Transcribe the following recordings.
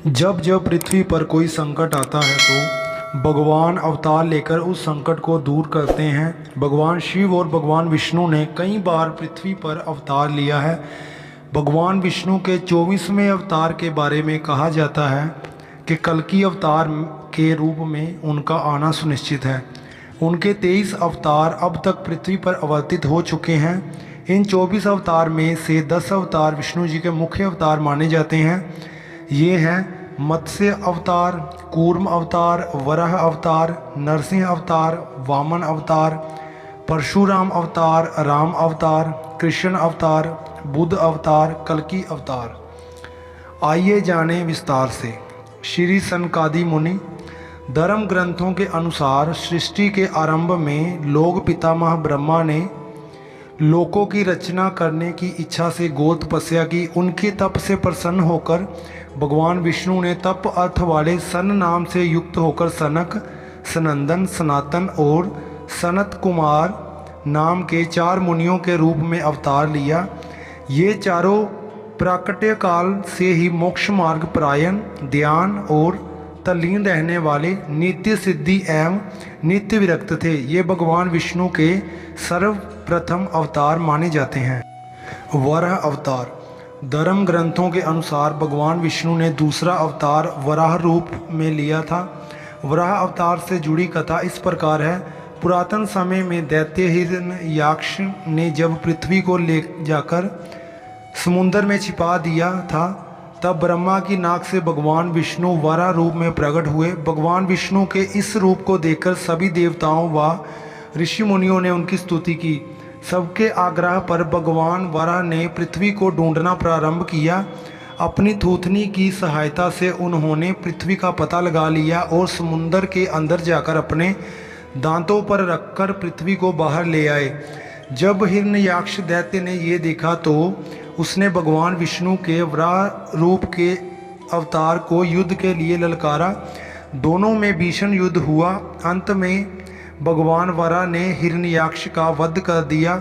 जब जब पृथ्वी पर कोई संकट आता है तो भगवान अवतार लेकर उस संकट को दूर करते हैं। भगवान शिव और भगवान विष्णु ने कई बार पृथ्वी पर अवतार लिया है। भगवान विष्णु के 24वें अवतार के बारे में कहा जाता है कि कल्कि अवतार के रूप में उनका आना सुनिश्चित है। उनके 23 अवतार अब तक पृथ्वी पर अवतरित हो चुके हैं। इन 24 अवतार में से 10 अवतार विष्णु जी के मुख्य अवतार माने जाते हैं। ये हैं मत्स्य अवतार, कूर्म अवतार, वराह अवतार, नरसिंह अवतार, वामन अवतार, परशुराम अवतार, राम अवतार, कृष्ण अवतार, बुद्ध अवतार, कल्कि अवतार। आइए जानें विस्तार से। श्री सनकादि मुनि धर्म ग्रंथों के अनुसार सृष्टि के आरंभ में लोक पितामह ब्रह्मा ने लोकों की रचना करने की इच्छा से गौ तपस्या की। उनके तप से प्रसन्न होकर भगवान विष्णु ने तप अर्थ वाले सन नाम से युक्त होकर सनक, सनंदन, सनातन और सनत कुमार नाम के 4 मुनियों के रूप में अवतार लिया। ये चारों प्राकट्य काल से ही मोक्ष मार्ग परायण, ध्यान और तल्लीन रहने वाले, नित्य सिद्धि एवं नित्य विरक्त थे। ये भगवान विष्णु के सर्वप्रथम अवतार माने जाते हैं। वराह अवतार धर्म ग्रंथों के अनुसार भगवान विष्णु ने दूसरा अवतार वराह रूप में लिया था। वराह अवतार से जुड़ी कथा इस प्रकार है। पुरातन समय में दैत्य हिरण्याक्ष ने जब पृथ्वी को ले जाकर समुद्र में छिपा दिया था, तब ब्रह्मा की नाक से भगवान विष्णु वराह रूप में प्रकट हुए। भगवान विष्णु के इस रूप को देखकर सभी देवताओं व ऋषि मुनियों ने उनकी स्तुति की। सबके आग्रह पर भगवान वराह ने पृथ्वी को ढूंढना प्रारंभ किया। अपनी थूथनी की सहायता से उन्होंने पृथ्वी का पता लगा लिया और समुद्र के अंदर जाकर अपने दांतों पर रखकर पृथ्वी को बाहर ले आए। जब हिरण्याक्ष दैत्य ने ये देखा तो उसने भगवान विष्णु के वराह रूप के अवतार को युद्ध के लिए ललकारा। दोनों में भीषण युद्ध हुआ। अंत में भगवान वराह ने हिरण्याक्ष का वध कर दिया।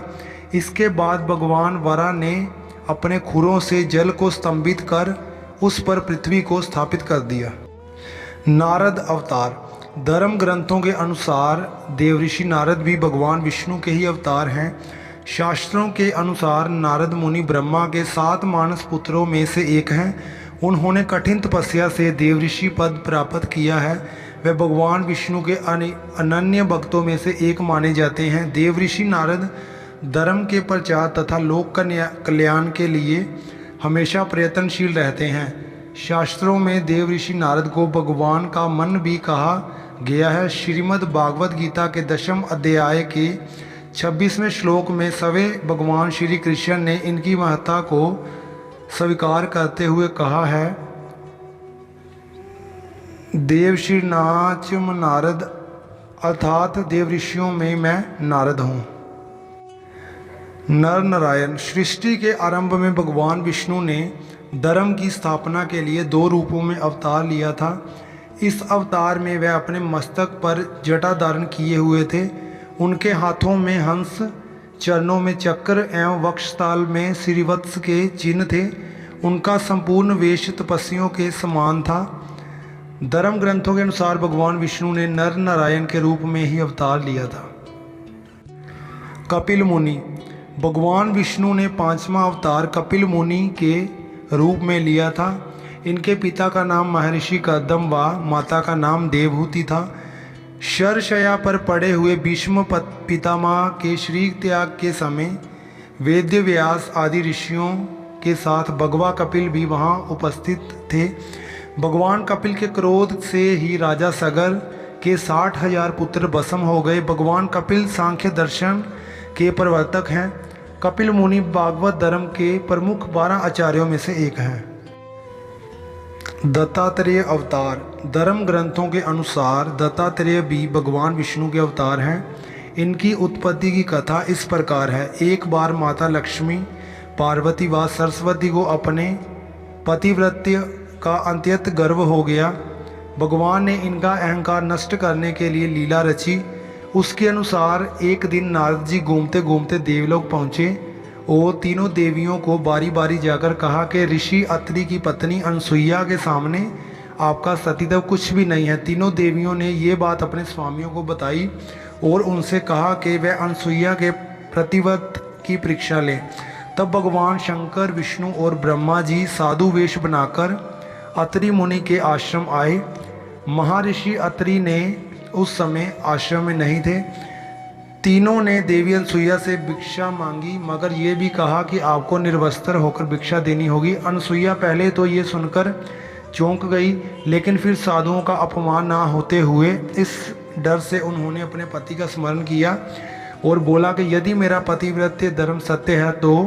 इसके बाद भगवान वराह ने अपने खुरों से जल को स्तंभित कर उस पर पृथ्वी को स्थापित कर दिया। नारद अवतार धर्म ग्रंथों के अनुसार देवऋषि नारद भी भगवान विष्णु के ही अवतार हैं। शास्त्रों के अनुसार नारद मुनि ब्रह्मा के 7 मानस पुत्रों में से एक हैं। उन्होंने कठिन तपस्या से देवऋषि पद प्राप्त किया है। वे भगवान विष्णु के अनन्य भक्तों में से एक माने जाते हैं। देवऋषि नारद धर्म के प्रचार तथा लोक कल्याण के लिए हमेशा प्रयत्नशील रहते हैं। शास्त्रों में देवऋषि नारद को भगवान का मन भी कहा गया है। श्रीमद् भागवत गीता के 10वें अध्याय के 26वें श्लोक में स्वयं भगवान श्री कृष्ण ने इनकी महत्ता को स्वीकार करते हुए कहा है, देवश्रीनाचम नारद, अर्थात देवऋषियों में मैं नारद हूँ। नर नारायण सृष्टि के आरंभ में भगवान विष्णु ने धर्म की स्थापना के लिए 2 रूपों में अवतार लिया था। इस अवतार में वह अपने मस्तक पर जटा धारण किए हुए थे। उनके हाथों में हंस, चरणों में चक्र एवं वक्षस्थल में श्रीवत्स के चिन्ह थे। उनका संपूर्ण वेश तपस्वियों के समान था। धर्म ग्रंथों के अनुसार भगवान विष्णु ने नर नारायण के रूप में ही अवतार लिया था। कपिल मुनि भगवान विष्णु ने 5वां अवतार कपिल मुनि के रूप में लिया था। इनके पिता का नाम महर्षि कदम व माता का नाम देवहूति था। शरशया पर पड़े हुए भीष्म पितामह के श्री त्याग के समय वेद व्यास आदि ऋषियों के साथ भगवा कपिल भी वहां उपस्थित थे। भगवान कपिल के क्रोध से ही राजा सगर के 60,000 पुत्र भस्म हो गए। भगवान कपिल सांख्य दर्शन के प्रवर्तक हैं। कपिल मुनि भागवत धर्म के प्रमुख 12 आचार्यों में से एक हैं। दत्तात्रेय अवतार धर्म ग्रंथों के अनुसार दत्तात्रेय भी भगवान विष्णु के अवतार हैं। इनकी उत्पत्ति की कथा इस प्रकार है। एक बार माता लक्ष्मी, पार्वती व सरस्वती को अपने पतिव्रत्य का अत्यंत गर्व हो गया। भगवान ने इनका अहंकार नष्ट करने के लिए लीला रची। उसके अनुसार एक दिन नारद जी घूमते घूमते देवलोक पहुँचे और तीनों देवियों को बारी बारी जाकर कहा कि ऋषि अत्रि की पत्नी अनसुईया के सामने आपका सतीदेव कुछ भी नहीं है। तीनों देवियों ने ये बात अपने स्वामियों को बताई और उनसे कहा कि वह अनसुईया के प्रतिव्रत की परीक्षा लें। तब भगवान शंकर, विष्णु और ब्रह्मा जी साधु वेश बनाकर अत्रि मुनि के आश्रम आए। महर्षि अत्रि ने उस समय आश्रम में नहीं थे। तीनों ने देवी अनसुईया से भिक्षा मांगी, मगर ये भी कहा कि आपको निर्वस्त्र होकर भिक्षा देनी होगी। अनसुईया पहले तो ये सुनकर चौंक गई, लेकिन फिर साधुओं का अपमान ना होते हुए इस डर से उन्होंने अपने पति का स्मरण किया और बोला कि यदि मेरा पतिव्रत्य धर्म सत्य है तो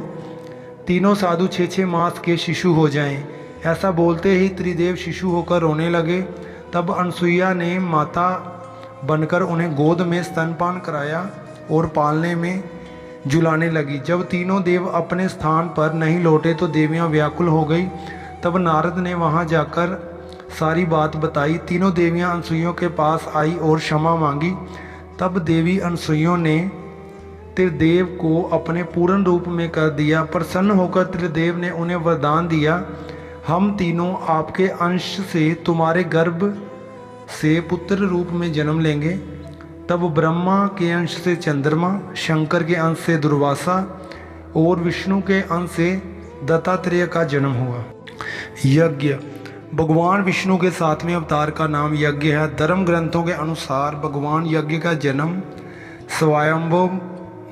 तीनों साधु 6-6 मास के शिशु हो जाएं। ऐसा बोलते ही त्रिदेव शिशु होकर रोने लगे। तब अनसुईया ने माता बनकर उन्हें गोद में स्तनपान कराया और पालने में झुलाने लगी। जब तीनों देव अपने स्थान पर नहीं लौटे तो देवियां व्याकुल हो गई। तब नारद ने वहां जाकर सारी बात बताई। तीनों देवियां अनसुइयों के पास आई और क्षमा मांगी। तब देवी अनसुइयों ने त्रिदेव को अपने पूर्ण रूप में कर दिया। प्रसन्न होकर त्रिदेव ने उन्हें वरदान दिया, हम तीनों आपके अंश से तुम्हारे गर्भ से पुत्र रूप में जन्म लेंगे। तब ब्रह्मा के अंश से चंद्रमा, शंकर के अंश से दुर्वासा और विष्णु के अंश से दत्तात्रेय का जन्म हुआ। यज्ञ। भगवान विष्णु के 7वें अवतार का नाम यज्ञ है। धर्म ग्रंथों के अनुसार भगवान यज्ञ का जन्म स्वयंभव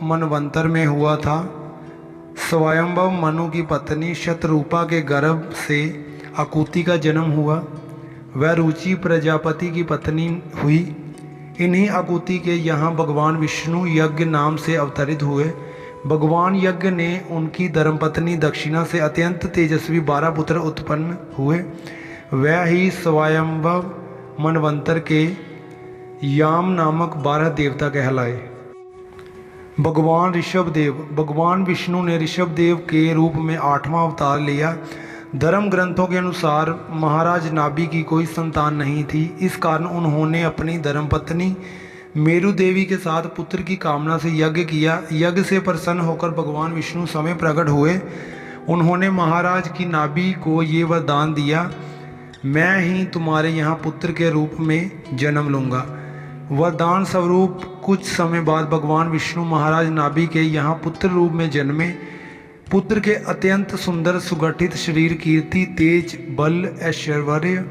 मनवंतर में हुआ था। स्वयंभव मनु की पत्नी शतरूपा के गर्भ से आकुति का जन्म हुआ। वह रुचि प्रजापति की पत्नी हुई। इन्हीं आकुति के यहाँ भगवान विष्णु यज्ञ नाम से अवतरित हुए। भगवान यज्ञ ने उनकी धर्मपत्नी दक्षिणा से अत्यंत तेजस्वी 12 पुत्र उत्पन्न हुए। वह ही स्वयंभव मनवंतर के याम नामक 12 देवता कहलाए। भगवान ऋषभदेव। भगवान विष्णु ने ऋषभदेव के रूप में 8वां अवतार लिया। धर्म ग्रंथों के अनुसार महाराज नाभि की कोई संतान नहीं थी। इस कारण उन्होंने अपनी धर्मपत्नी मेरु देवी के साथ पुत्र की कामना से यज्ञ किया। यज्ञ से प्रसन्न होकर भगवान विष्णु समय प्रकट हुए। उन्होंने महाराज की नाभि को ये वरदान दिया, मैं ही तुम्हारे यहाँ पुत्र के रूप में जन्म लूँगा। वरदान स्वरूप कुछ समय बाद भगवान विष्णु महाराज नाभि के यहाँ पुत्र रूप में जन्मे। पुत्र के अत्यंत सुंदर सुगठित शरीर, कीर्ति, तेज, बल, ऐश्वर्य,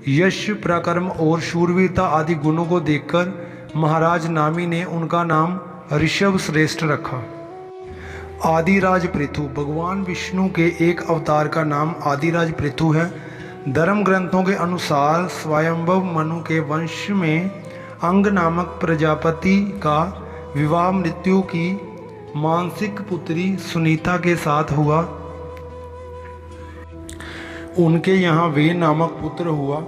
यश, पराक्रम और शूरवीरता आदि गुणों को देखकर महाराज नाभि ने उनका नाम ऋषभ श्रेष्ठ रखा। आदिराज पृथु। भगवान विष्णु के एक अवतार का नाम आदिराज पृथु है। धर्म ग्रंथों के अनुसार स्वयंभव मनु के वंश में अंग नामक प्रजापति का विवाह मृत्यु की मानसिक पुत्री सुनीता के साथ हुआ। उनके यहाँ वे नामक पुत्र हुआ।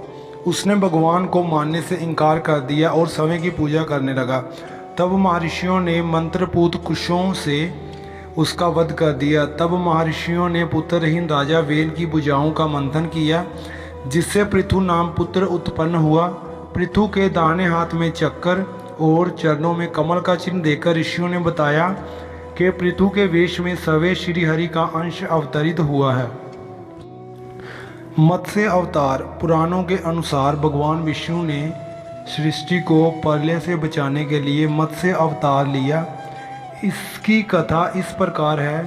उसने भगवान को मानने से इनकार कर दिया और समय की पूजा करने लगा। तब महर्षियों ने मंत्रपूत कुशों से उसका वध कर दिया। तब महर्षियों ने पुत्रहीन राजा वेन की भुजाओं का मंथन किया, जिससे पृथु नाम पुत्र उत्पन्न हुआ। पृथु के दाहिने हाथ में चक्कर और चरणों में कमल का चिन्ह देकर ऋषियों ने बताया कि पृथु के वेश में सवे श्री हरि का अंश अवतरित हुआ है। मत्स्य अवतार। पुराणों के अनुसार भगवान विष्णु ने सृष्टि को प्रलय से बचाने के लिए मत्स्य अवतार लिया। इसकी कथा इस प्रकार है।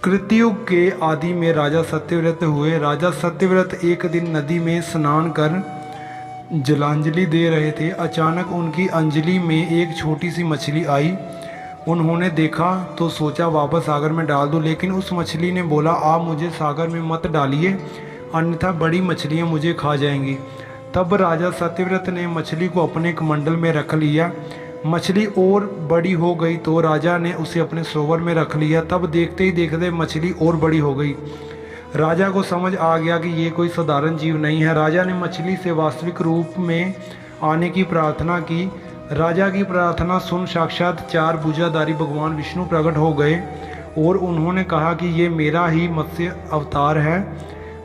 कृतयुग के आदि में राजा सत्यव्रत हुए। राजा सत्यव्रत एक दिन नदी में स्नान कर जलांजलि दे रहे थे। अचानक उनकी अंजलि में एक छोटी सी मछली आई। उन्होंने देखा तो सोचा वापस सागर में डाल दूं, लेकिन उस मछली ने बोला, आप मुझे सागर में मत डालिए, अन्यथा बड़ी मछलियां मुझे खा जाएंगी। तब राजा सत्यव्रत ने मछली को अपने कमंडल में रख लिया। मछली और बड़ी हो गई तो राजा ने उसे अपने सरोवर में रख लिया। तब देखते ही देखते मछली और बड़ी हो गई। राजा को समझ आ गया कि ये कोई साधारण जीव नहीं है। राजा ने मछली से वास्तविक रूप में आने की प्रार्थना की। राजा की प्रार्थना सुन साक्षात 4 भुजाधारी भगवान विष्णु प्रकट हो गए और उन्होंने कहा कि ये मेरा ही मत्स्य अवतार है।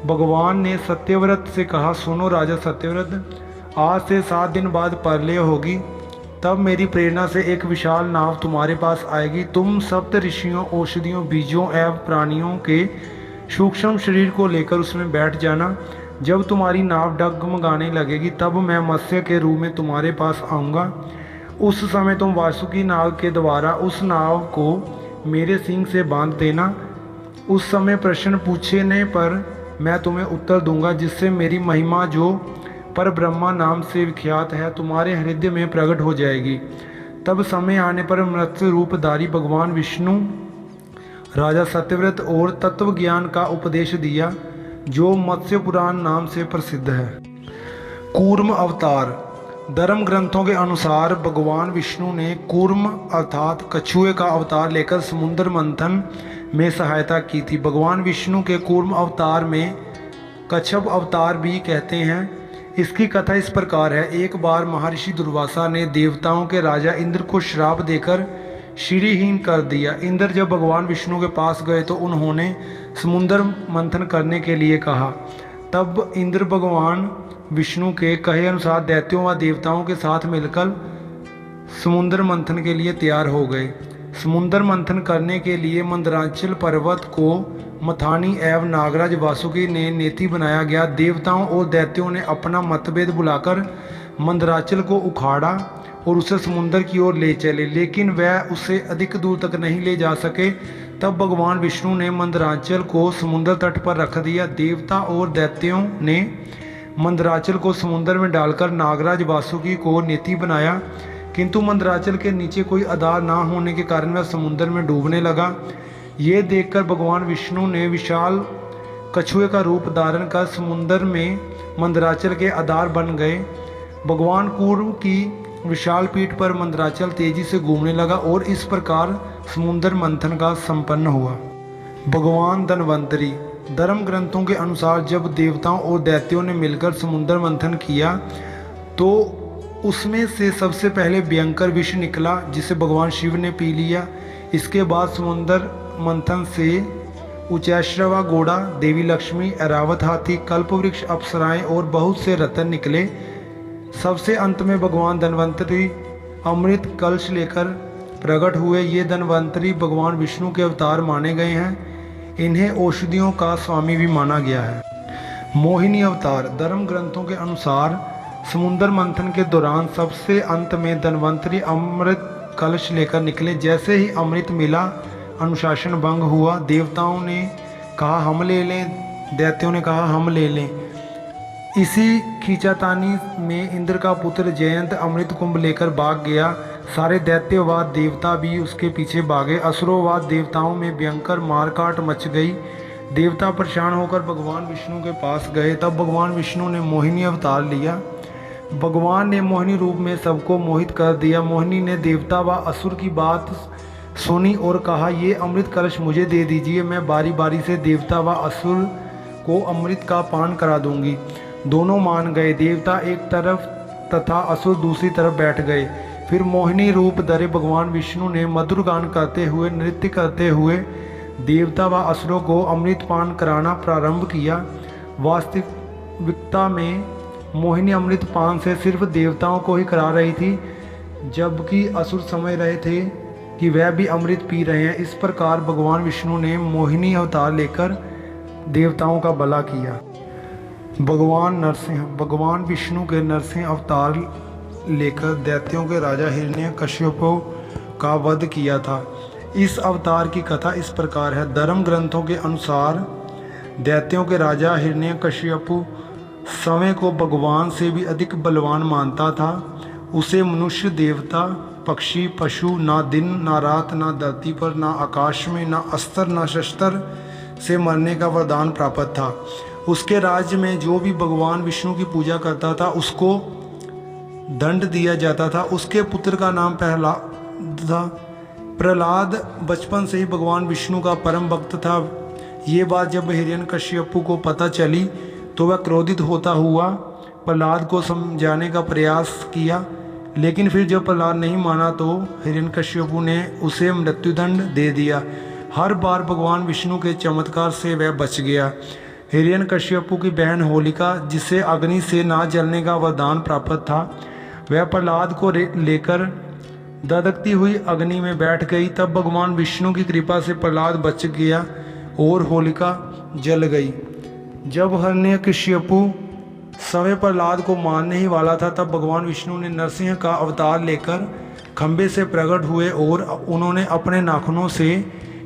भगवान ने सत्यव्रत से कहा, सुनो राजा सत्यव्रत, आज से 7 दिन बाद प्रलय होगी। तब मेरी प्रेरणा से एक विशाल नाव तुम्हारे पास आएगी। तुम सप्त ऋषियों, औषधियों, बीजों एवं प्राणियों के सूक्ष्म शरीर को लेकर उसमें बैठ जाना। जब तुम्हारी नाव डगमगाने लगेगी तब मैं मत्स्य के रूप में तुम्हारे पास आऊँगा। उस समय तुम वासुकी नाग के द्वारा उस नाव को मेरे सींग से बांध देना। उस समय प्रश्न पूछने पर मैं तुम्हें उत्तर दूंगा, जिससे मेरी महिमा जो पर ब्रह्मा नाम से विख्यात है तुम्हारे हृदय में प्रकट हो जाएगी। तब समय आने पर मत्स्य रूपधारी भगवान विष्णु राजा सत्यव्रत और तत्व ज्ञान का उपदेश दिया, जो मत्स्य पुराण नाम से प्रसिद्ध है। कूर्म अवतार। धर्म ग्रंथों के अनुसार भगवान विष्णु ने कूर्म अर्थात कछुए का अवतार लेकर समुद्र मंथन में सहायता की थी। भगवान विष्णु के कूर्म अवतार में कच्छप अवतार भी कहते हैं। इसकी कथा इस प्रकार है। एक बार महर्षि दुर्वासा ने देवताओं के राजा इंद्र को श्राप देकर श्रीहीन कर दिया। इंद्र जब भगवान विष्णु के पास गए तो उन्होंने समुद्र मंथन करने के लिए कहा। तब इंद्र भगवान विष्णु के कहे अनुसार दैत्यों व देवताओं के साथ मिलकर समुद्र मंथन के लिए तैयार हो गए। समुद्र मंथन करने के लिए मंदराचल पर्वत को मथानी एवं नागराज वासुकी ने नेति बनाया गया। देवताओं और दैत्यों ने अपना मतभेद बुलाकर मंदराचल को उखाड़ा और उसे समुद्र की ओर ले चले, लेकिन वह उसे अधिक दूर तक नहीं ले जा सके। तब भगवान विष्णु ने मंदराचल को समुद्र तट पर रख दिया। देवता और दैत्यों ने मंदराचल को समुद्र में डालकर नागराज वासुकी को नेति बनाया, किंतु मंदराचल के नीचे कोई आधार ना होने के कारण वह समुद्र में डूबने लगा। ये देखकर भगवान विष्णु ने विशाल कछुए का रूप धारण कर समुद्र में मंदराचल के आधार बन गए। भगवान कूर्म की विशाल पीठ पर मंदराचल तेजी से घूमने लगा और इस प्रकार समुद्र मंथन का संपन्न हुआ। भगवान धन्वंतरी। धर्म ग्रंथों के अनुसार जब देवताओं और दैत्यों ने मिलकर समुद्र मंथन किया तो उसमें से सबसे पहले भयंकर विष निकला, जिसे भगवान शिव ने पी लिया। इसके बाद समुद्र मंथन से उच्चैश्रवा घोड़ा, देवी लक्ष्मी, ऐरावत हाथी, कल्पवृक्ष, अप्सराएं और बहुत से रतन निकले। सबसे अंत में भगवान धन्वंतरी अमृत कलश लेकर प्रकट हुए। ये धन्वंतरी भगवान विष्णु के अवतार माने गए हैं। इन्हें औषधियों का स्वामी भी माना गया है। मोहिनी अवतार। धर्म ग्रंथों के अनुसार समुद्र मंथन के दौरान सबसे अंत में धन्वंतरी अमृत कलश लेकर निकले। जैसे ही अमृत मिला अनुशासन भंग हुआ। देवताओं ने कहा हम ले लें, दैत्यों ने कहा हम ले लें। इसी खींचातानी में इंद्र का पुत्र जयंत अमृत कुंभ लेकर भाग गया। सारे दैत्य व देवता भी उसके पीछे भागे। असुरों व देवताओं में भयंकर मारकाट मच गई। देवता परेशान होकर भगवान विष्णु के पास गए। तब भगवान विष्णु ने मोहिनी अवतार लिया। भगवान ने मोहिनी रूप में सबको मोहित कर दिया। मोहिनी ने देवता व असुर की बात सुनी और कहा ये अमृत कलश मुझे दे दीजिए, मैं बारी बारी से देवता व असुर को अमृत का पान करा दूंगी। दोनों मान गए। देवता एक तरफ तथा असुर दूसरी तरफ बैठ गए। फिर मोहिनी रूप धरे भगवान विष्णु ने मधुर गान करते हुए, नृत्य करते हुए देवता व असुरों को अमृत पान कराना प्रारंभ किया। वास्तविकता में मोहिनी अमृत पान से सिर्फ देवताओं को ही करा रही थी, जबकि असुर समझ रहे थे कि वह भी अमृत पी रहे हैं। इस प्रकार भगवान विष्णु ने मोहिनी अवतार लेकर देवताओं का भला किया। भगवान नरसिंह। भगवान विष्णु के नरसिंह अवतार लेकर दैत्यों के राजा हिरण्यकश्यप का वध किया था। इस अवतार की कथा इस प्रकार है। धर्म ग्रंथों के अनुसार दैत्यों के राजा हिरण्यकश्यप समय को भगवान से भी अधिक बलवान मानता था। उसे मनुष्य, देवता, पक्षी, पशु, ना दिन ना रात, ना धरती पर, ना आकाश में, ना अस्त्र ना शस्त्र से मरने का वरदान प्राप्त था। उसके राज्य में जो भी भगवान विष्णु की पूजा करता था उसको दंड दिया जाता था। उसके पुत्र का नाम प्रहलाद था। प्रहलाद बचपन से ही भगवान विष्णु का परम भक्त था। ये बात जब हिरण्यकश्यप को पता चली तो वह क्रोधित होता हुआ प्रहलाद को समझाने का प्रयास किया, लेकिन फिर जब प्रहलाद नहीं माना तो हिरण्यकश्यप ने उसे मृत्युदंड दे दिया। हर बार भगवान विष्णु के चमत्कार से वह बच गया। हिरण्यकश्यप की बहन होलिका, जिसे अग्नि से ना जलने का वरदान प्राप्त था, वह प्रहलाद को लेकर दधकती हुई अग्नि में बैठ गई। तब भगवान विष्णु की कृपा से प्रहलाद बच गया और होलिका जल गई। जब हिरण्यकशिपु समय प्रहलाद को मारने ही वाला था, तब भगवान विष्णु ने नरसिंह का अवतार लेकर खंबे से प्रकट हुए और उन्होंने अपने नाखूनों से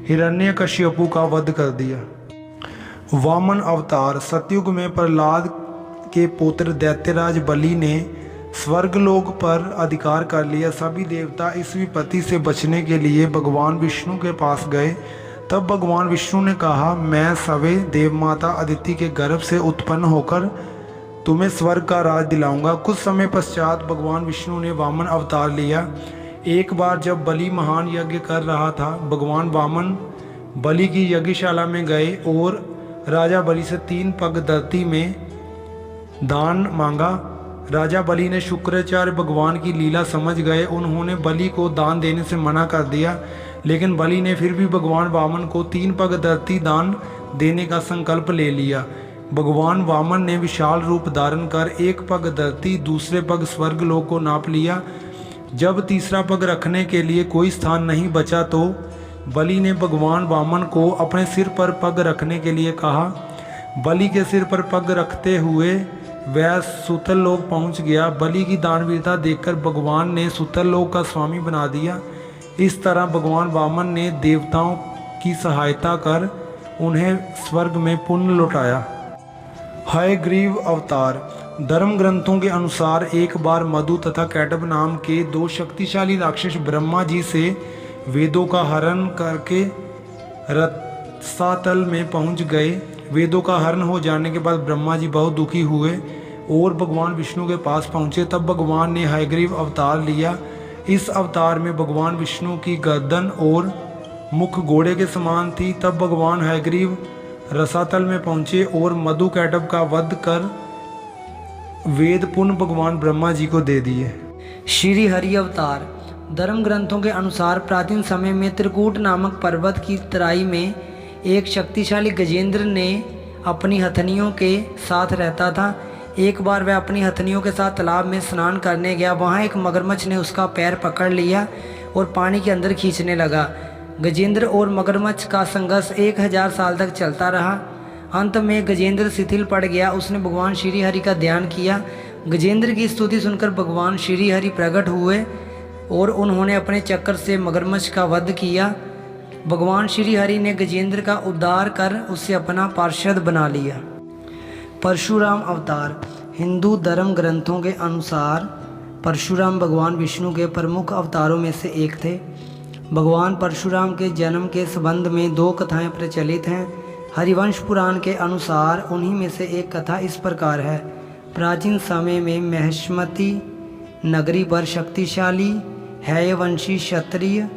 हिरण्यकशिपु का वध कर दिया। वामन अवतार। सतयुग में प्रहलाद के पुत्र दैत्यराज बलि ने स्वर्गलोक पर अधिकार कर लिया। सभी देवता इस विपत्ति से बचने के लिए भगवान विष्णु के पास गए। तब भगवान विष्णु ने कहा, मैं सवे देवमाता अदिति के गर्भ से उत्पन्न होकर तुम्हें स्वर्ग का राज दिलाऊंगा। कुछ समय पश्चात भगवान विष्णु ने वामन अवतार लिया। एक बार जब बलि महान यज्ञ कर रहा था, भगवान वामन बलि की यज्ञशाला में गए और राजा बलि से 3 पग धरती में दान मांगा। राजा बलि ने शुक्राचार्य भगवान की लीला समझ गए। उन्होंने बलि को दान देने से मना कर दिया, लेकिन बलि ने फिर भी भगवान वामन को 3 पग धरती दान देने का संकल्प ले लिया। भगवान वामन ने विशाल रूप धारण कर 1 पग धरती, दूसरे पग स्वर्गलोक को नाप लिया। जब तीसरा पग रखने के लिए कोई स्थान नहीं बचा तो बलि ने भगवान वामन को अपने सिर पर पग रखने के लिए कहा। बलि के सिर पर पग रखते हुए वह सुतल लोक पहुंच गया। बलि की दानवीरता देखकर भगवान ने सुतल लोक का स्वामी बना दिया। इस तरह भगवान वामन ने देवताओं की सहायता कर उन्हें स्वर्ग में पुण्य लौटाया। हयग्रीव अवतार। धर्म ग्रंथों के अनुसार एक बार मधु तथा कैटभ नाम के 2 शक्तिशाली राक्षस ब्रह्मा जी से वेदों का हरण करके रसातल में पहुंच गए। वेदों का हरण हो जाने के बाद ब्रह्मा जी बहुत दुखी हुए और भगवान विष्णु के पास पहुंचे। तब भगवान ने हयग्रीव अवतार लिया। इस अवतार में भगवान विष्णु की गर्दन और मुख घोड़े के समान थी। तब भगवान हयग्रीव रसातल में पहुंचे और मधु कैटभ का वध कर वेद पुण्य भगवान ब्रह्मा जी को दे दिए। श्री हरि अवतार। धर्म ग्रंथों के अनुसार प्राचीन समय में त्रिकूट नामक पर्वत की तराई में एक शक्तिशाली गजेंद्र ने अपनी हथनियों के साथ रहता था। एक बार वह अपनी हथनियों के साथ तालाब में स्नान करने गया। वहाँ एक मगरमच्छ ने उसका पैर पकड़ लिया और पानी के अंदर खींचने लगा। गजेंद्र और मगरमच्छ का संघर्ष 1000 साल तक चलता रहा। अंत में गजेंद्र शिथिल पड़ गया। उसने भगवान श्री हरि का ध्यान किया। गजेंद्र की स्तुति सुनकर भगवान श्री हरि प्रकट हुए और उन्होंने अपने चक्र से मगरमच्छ का वध किया। भगवान श्री हरि ने गजेंद्र का उद्धार कर उसे अपना पार्षद बना लिया। परशुराम अवतार। हिंदू धर्म ग्रंथों के अनुसार परशुराम भगवान विष्णु के प्रमुख अवतारों में से एक थे। भगवान परशुराम के जन्म के संबंध में 2 कथाएं प्रचलित हैं। हरिवंश पुराण के अनुसार उन्हीं में से एक कथा इस प्रकार है। प्राचीन समय में महिष्मती नगरी पर शक्तिशाली हैयवंशी क्षत्रिय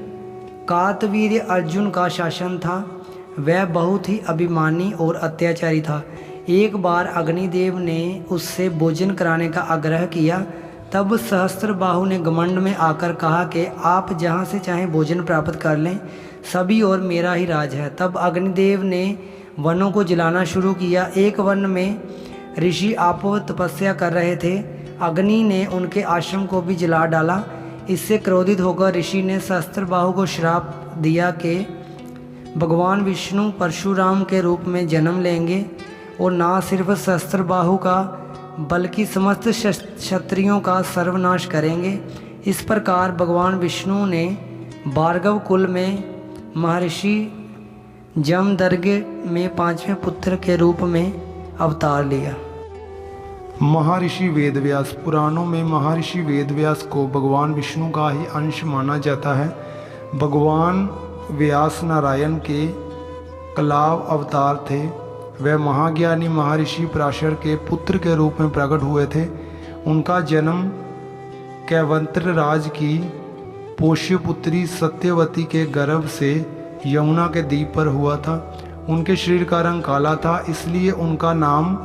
कार्तवीर्य अर्जुन का शासन था। वह बहुत ही अभिमानी और अत्याचारी था। एक बार अग्निदेव ने उससे भोजन कराने का आग्रह किया। तब सहस्त्रबाहु ने घमंड में आकर कहा कि आप जहाँ से चाहें भोजन प्राप्त कर लें, सभी और मेरा ही राज है। तब अग्निदेव ने वनों को जलाना शुरू किया। एक वन में ऋषि आपो तपस्या कर रहे थे। अग्नि ने उनके आश्रम को भी जला डाला। इससे क्रोधित होकर ऋषि ने सहस्त्रबाहु को श्राप दिया कि भगवान विष्णु परशुराम के रूप में जन्म लेंगे और ना सिर्फ सहस्त्रबाहु का बल्कि समस्त क्षत्रियों का सर्वनाश करेंगे। इस प्रकार भगवान विष्णु ने भार्गव कुल में महर्षि जमदग्नि में 5वें पुत्र के रूप में अवतार लिया। महर्षि वेदव्यास। पुराणों में महर्षि वेदव्यास को भगवान विष्णु का ही अंश माना जाता है। भगवान व्यास नारायण के कलाव अवतार थे। वह महाज्ञानी महर्षि पराशर के पुत्र के रूप में प्रकट हुए थे। उनका जन्म कैवंत्र राज की पोष्य पुत्री सत्यवती के गर्भ से यमुना के द्वीप पर हुआ था। उनके शरीर का रंग काला था, इसलिए उनका नाम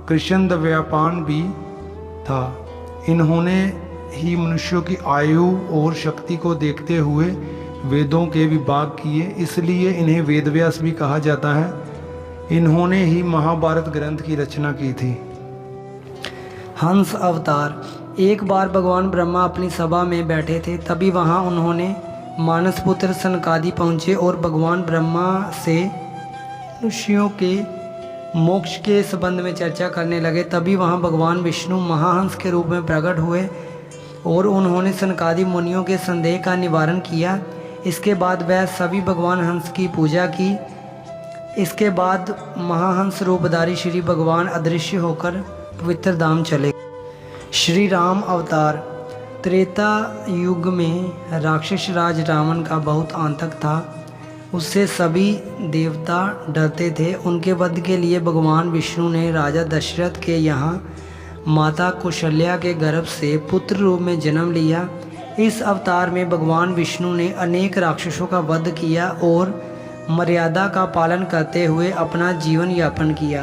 कृष्णद्वैपायन भी था। इन्होंने ही मनुष्यों की आयु और शक्ति को देखते हुए वेदों के विभाग किए, इसलिए इन्हें वेदव्यास भी कहा जाता है। इन्होंने ही महाभारत ग्रंथ की रचना की थी। हंस अवतार। एक बार भगवान ब्रह्मा अपनी सभा में बैठे थे। तभी वहां उन्होंने मानस पुत्र सनकादि पहुँचे और भगवान ब्रह्मा से मनुष्यों के मोक्ष के संबंध में चर्चा करने लगे, तभी वहाँ भगवान विष्णु महाहंस के रूप में प्रकट हुए और उन्होंने सनकादि मुनियों के संदेह का निवारण किया। इसके बाद वह सभी भगवान हंस की पूजा की। इसके बाद महाहंस रूपधारी श्री भगवान अदृश्य होकर पवित्र धाम चले। श्री राम अवतार। त्रेता युग में राक्षस राज रावण का बहुत आतंक था। उससे सभी देवता डरते थे। उनके वध के लिए भगवान विष्णु ने राजा दशरथ के यहाँ माता कौशल्या के गर्भ से पुत्र रूप में जन्म लिया। इस अवतार में भगवान विष्णु ने अनेक राक्षसों का वध किया और मर्यादा का पालन करते हुए अपना जीवन यापन किया।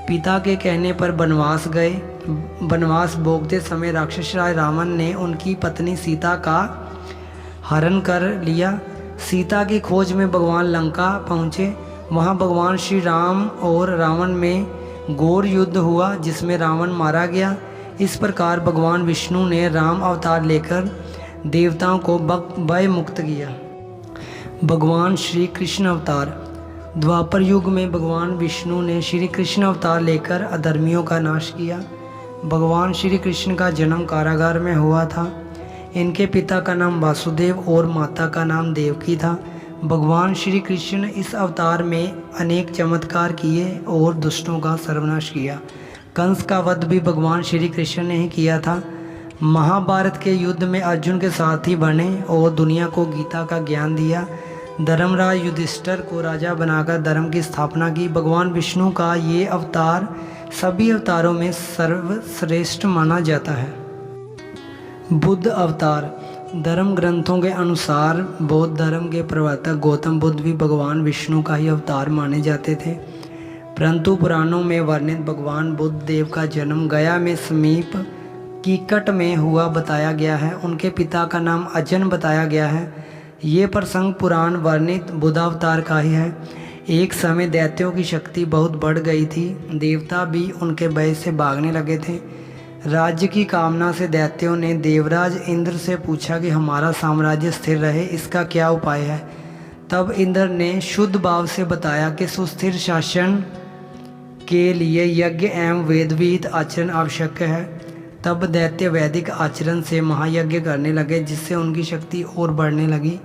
पिता के कहने पर वनवास गए। वनवास भोगते समय राक्षस राज रावण ने उनकी पत्नी सीता का हरण कर लिया। सीता की खोज में भगवान लंका पहुँचे। वहाँ भगवान श्री राम और रावण में घोर युद्ध हुआ, जिसमें रावण मारा गया। इस प्रकार भगवान विष्णु ने राम अवतार लेकर देवताओं को भय मुक्त किया। भगवान श्री कृष्ण अवतार। द्वापर युग में भगवान विष्णु ने श्री कृष्ण अवतार लेकर अधर्मियों का नाश किया। भगवान श्री कृष्ण का जन्म कारागार में हुआ था। इनके पिता का नाम वासुदेव और माता का नाम देवकी था। भगवान श्री कृष्ण ने इस अवतार में अनेक चमत्कार किए और दुष्टों का सर्वनाश किया। कंस का वध भी भगवान श्री कृष्ण ने ही किया था। महाभारत के युद्ध में अर्जुन के साथी बने और दुनिया को गीता का ज्ञान दिया। धर्मराज युधिष्ठिर को राजा बनाकर धर्म की स्थापना की। भगवान विष्णु का ये अवतार सभी अवतारों में सर्वश्रेष्ठ माना जाता है। बुद्ध अवतार। धर्म ग्रंथों के अनुसार बौद्ध धर्म के प्रवर्तक गौतम बुद्ध भी भगवान विष्णु का ही अवतार माने जाते थे, परंतु पुराणों में वर्णित भगवान बुद्ध देव का जन्म गया में समीप कीकट में हुआ बताया गया है। उनके पिता का नाम अजन बताया गया है। ये प्रसंग पुराण वर्णित बुद्धावतार का ही है। एक समय दैत्यों की शक्ति बहुत बढ़ गई थी। देवता भी उनके भय से भागने लगे थे। राज्य की कामना से दैत्यों ने देवराज इंद्र से पूछा कि हमारा साम्राज्य स्थिर रहे, इसका क्या उपाय है। तब इंद्र ने शुद्ध भाव से बताया कि सुस्थिर शासन के लिए यज्ञ एवं वेदविहित आचरण आवश्यक है। तब दैत्य वैदिक आचरण से महायज्ञ करने लगे, जिससे उनकी शक्ति और बढ़ने लगी।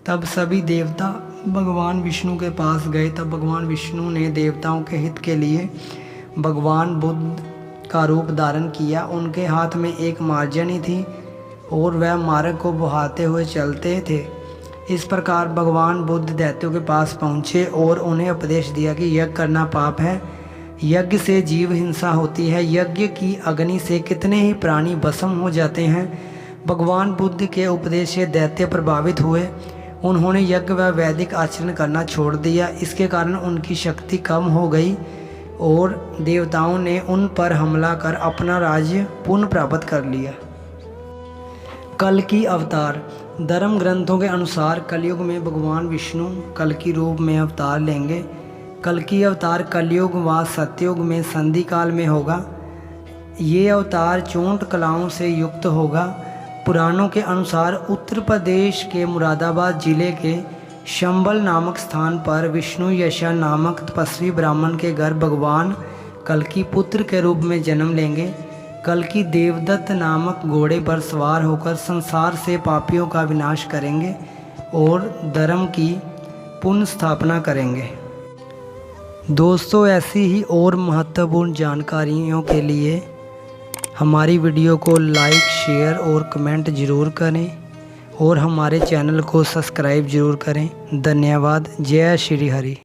तब सभी देवता भगवान विष्णु के पास गए। तब भगवान विष्णु ने देवताओं के हित के लिए भगवान बुद्ध का रूप धारण किया। उनके हाथ में एक मार्जनी थी और वह मार्ग को बहाते हुए चलते थे। इस प्रकार भगवान बुद्ध दैत्यों के पास पहुँचे और उन्हें उपदेश दिया कि यज्ञ करना पाप है। यज्ञ से जीव हिंसा होती है। यज्ञ की अग्नि से कितने ही प्राणी भस्म हो जाते हैं। भगवान बुद्ध के उपदेश से दैत्य प्रभावित हुए। उन्होंने यज्ञ व वैदिक आचरण करना छोड़ दिया। इसके कारण उनकी शक्ति कम हो गई और देवताओं ने उन पर हमला कर अपना राज्य पुनः प्राप्त कर लिया। कल की अवतार। धर्म ग्रंथों के अनुसार कलयुग में भगवान विष्णु कल की रूप में अवतार लेंगे। कल की अवतार कलयुग व सतयुग में संधि काल में होगा। ये अवतार चोंट कलाओं से युक्त होगा। पुराणों के अनुसार उत्तर प्रदेश के मुरादाबाद जिले के शंबल नामक स्थान पर विष्णु यशा नामक तपस्वी ब्राह्मण के घर भगवान कल्कि पुत्र के रूप में जन्म लेंगे। कल्कि देवदत्त नामक घोड़े पर सवार होकर संसार से पापियों का विनाश करेंगे और धर्म की पुनः स्थापना करेंगे। दोस्तों, ऐसी ही और महत्वपूर्ण जानकारियों के लिए हमारी वीडियो को लाइक, शेयर और कमेंट ज़रूर करें और हमारे चैनल को सब्सक्राइब ज़रूर करें। धन्यवाद। जय श्री हरि।